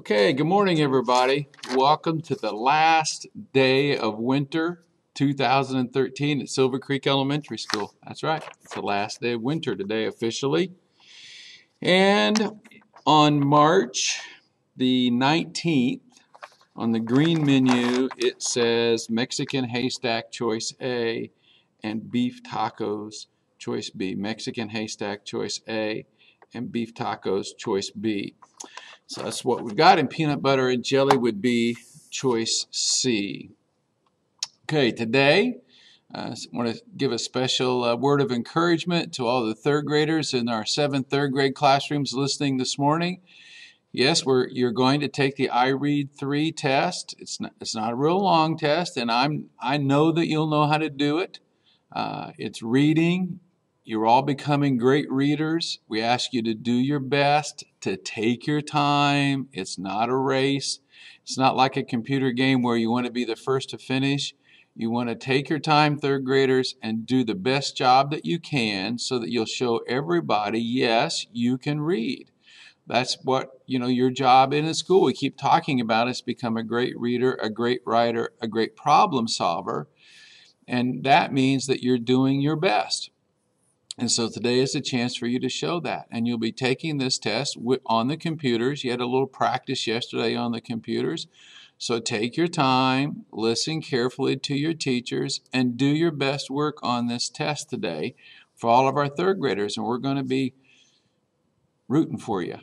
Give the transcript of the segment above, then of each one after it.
Okay, good morning, everybody. Welcome to the last day of winter 2013 at Silver Creek Elementary School. That's right, it's the last day of winter today officially. And on March the 19th, on the green menu, it says Mexican haystack choice A and beef tacos choice B. Mexican haystack choice A and beef tacos choice B. So that's what we've got, and peanut butter and jelly would be choice C. Okay, today I want to give a special word of encouragement to all the third graders in our 7th third grade classrooms listening this morning. Yes, you're going to take the I Read 3 test. It's not a real long test, and I know that you'll know how to do it. It's reading. You're all becoming great readers. We ask you to do your best, to take your time. It's not a race. It's not like a computer game where you want to be the first to finish. You want to take your time, third graders, and do the best job that you can so that you'll show everybody, yes, you can read. That's what, your job in a school, we keep talking about, is become a great reader, a great writer, a great problem solver. And that means that you're doing your best. And so today is a chance for you to show that. And you'll be taking this test on the computers. You had a little practice yesterday on the computers. So take your time, listen carefully to your teachers, and do your best work on this test today for all of our third graders. And we're going to be rooting for you.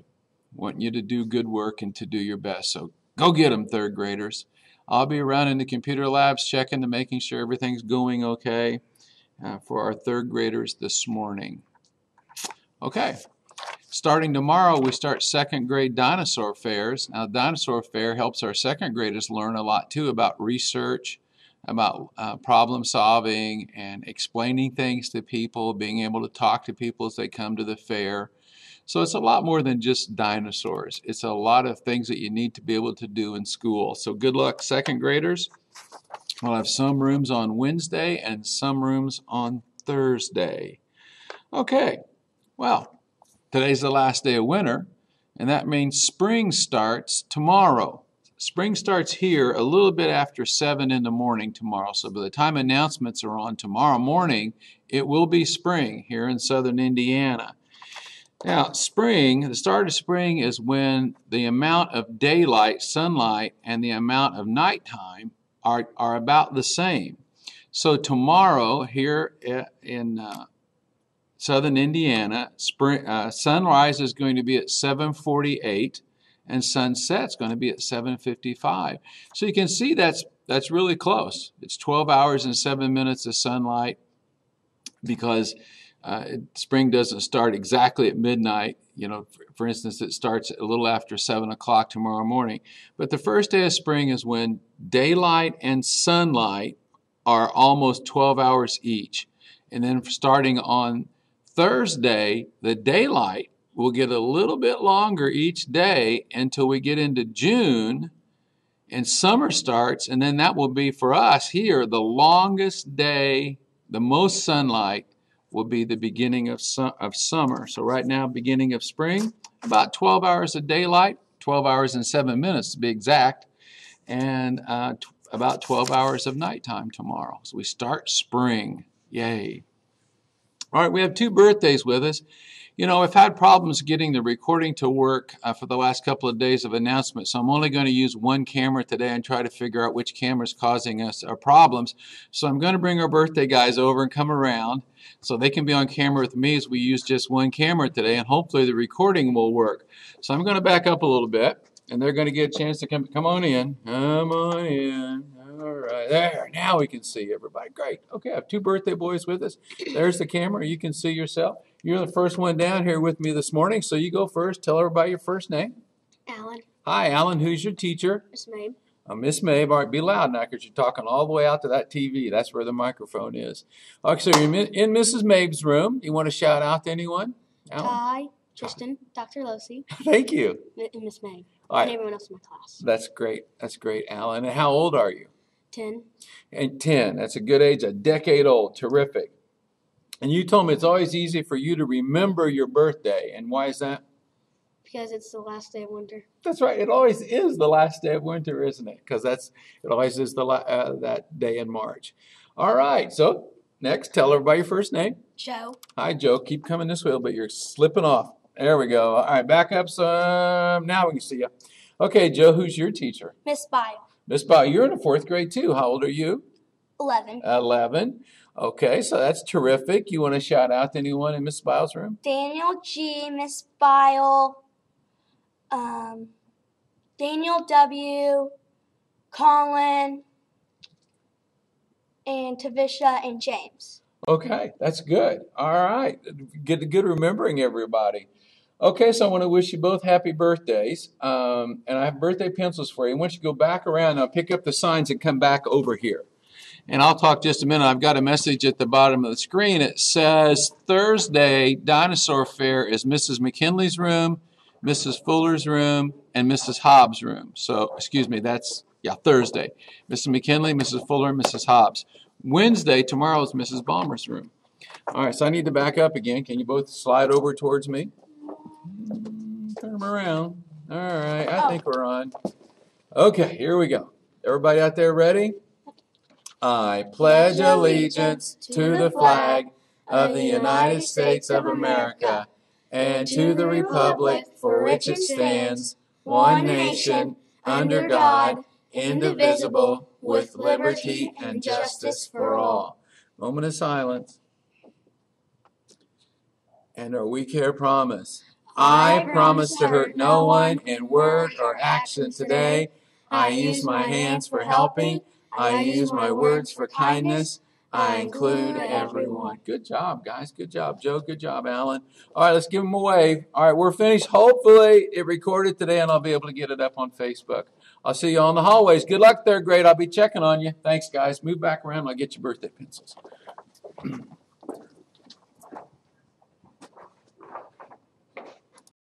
Want you to do good work and to do your best. So go get them, third graders. I'll be around in the computer labs checking to making sure everything's going okay for our third graders this morning. Okay, starting tomorrow we start 2nd grade Dinosaur Fairs. Now Dinosaur Fair helps our 2nd graders learn a lot too about research, about problem solving and explaining things to people, being able to talk to people as they come to the fair. So it's a lot more than just dinosaurs. It's a lot of things that you need to be able to do in school. So good luck, 2nd graders. We'll have some rooms on Wednesday and some rooms on Thursday. Okay, well, today's the last day of winter, and that means spring starts tomorrow. Spring starts here a little bit after 7 in the morning tomorrow. So by the time announcements are on tomorrow morning, it will be spring here in southern Indiana. Now, spring, the start of spring is when the amount of daylight, sunlight, and the amount of nighttime are about the same. So tomorrow here in southern Indiana, sunrise is going to be at 7:48 and sunset's going to be at 7:55. So you can see that's really close. It's 12 hours and 7 minutes of sunlight because spring doesn't start exactly at midnight. For instance, it starts a little after 7 o'clock tomorrow morning. But the first day of spring is when daylight and sunlight are almost 12 hours each. And then starting on Thursday, the daylight will get a little bit longer each day until we get into June and summer starts. And then that will be, for us here, the longest day, the most sunlight will be the beginning of summer. So right now, beginning of spring, about 12 hours of daylight, 12 hours and 7 minutes to be exact, and about 12 hours of nighttime tomorrow. So we start spring. Yay. All right, we have 2 birthdays with us. I've had problems getting the recording to work for the last couple of days of announcements, so I'm only going to use one camera today and try to figure out which camera is causing us our problems. So I'm going to bring our birthday guys over and come around so they can be on camera with me as we use just one camera today, and hopefully the recording will work. So I'm going to back up a little bit, and they're going to get a chance to come on in. Come on in. All right, there. Now we can see everybody. Great. Okay, I have 2 birthday boys with us. There's the camera. You can see yourself. You're the first one down here with me this morning, so you go first. Tell everybody your first name. Alan. Hi, Alan. Who's your teacher? Miss Mabe. Miss Mabe. All right, be loud now because you're talking all the way out to that TV. That's where the microphone is. Okay, so you're in Mrs. Mabe's room. You want to shout out to anyone? Alan? Ty, Tristan, Dr. Losi. Thank you. And Miss Mabe. All right. And everyone else in my class. That's great. That's great, Alan. And how old are you? 10. And 10. That's a good age. A decade old. Terrific. And you told me it's always easy for you to remember your birthday. And why is that? Because it's the last day of winter. That's right. It always is the last day of winter, isn't it? Because it always is that day in March. All right. So next, tell everybody your first name. Joe. Hi, Joe. Keep coming this way, but you're slipping off. There we go. All right, back up some. Now we can see you. Okay, Joe, who's your teacher? Miss Bio. Miss Bao, you're in the 4th grade too. How old are you? 11. 11. Okay, so that's terrific. You want to shout out to anyone in Miss Bile's room? Daniel G, Miss Bile, Daniel W, Colin, and Tavisha and James. Okay, that's good. All right. Good remembering everybody. Okay, so I want to wish you both happy birthdays. And I have birthday pencils for you. I want you to go back around. I'll pick up the signs and come back over here. And I'll talk just a minute. I've got a message at the bottom of the screen. It says Thursday, Dinosaur Fair is Mrs. McKinley's room, Mrs. Fuller's room, and Mrs. Hobbs' room. So, excuse me, that's, Thursday. Mrs. McKinley, Mrs. Fuller, Mrs. Hobbs. Wednesday, tomorrow is Mrs. Balmer's room. All right, so I need to back up again. Can you both slide over towards me? Turn them around. All right, I think we're on. Okay, here we go. Everybody out there ready? I pledge allegiance to the flag of the United States of America and to the republic for which it stands, one nation, under God, indivisible, with liberty and justice for all. Moment of silence. And our we care promise. I promise to hurt no one in word or action today. I use my hands for helping. I use my words for kindness. I include everyone. Good job, guys. Good job, Joe. Good job, Alan. All right, let's give them a wave. All right, we're finished. Hopefully it recorded today and I'll be able to get it up on Facebook. I'll see you on the hallways. Good luck there, grade. I'll be checking on you. Thanks, guys. Move back around and I'll get your birthday pencils.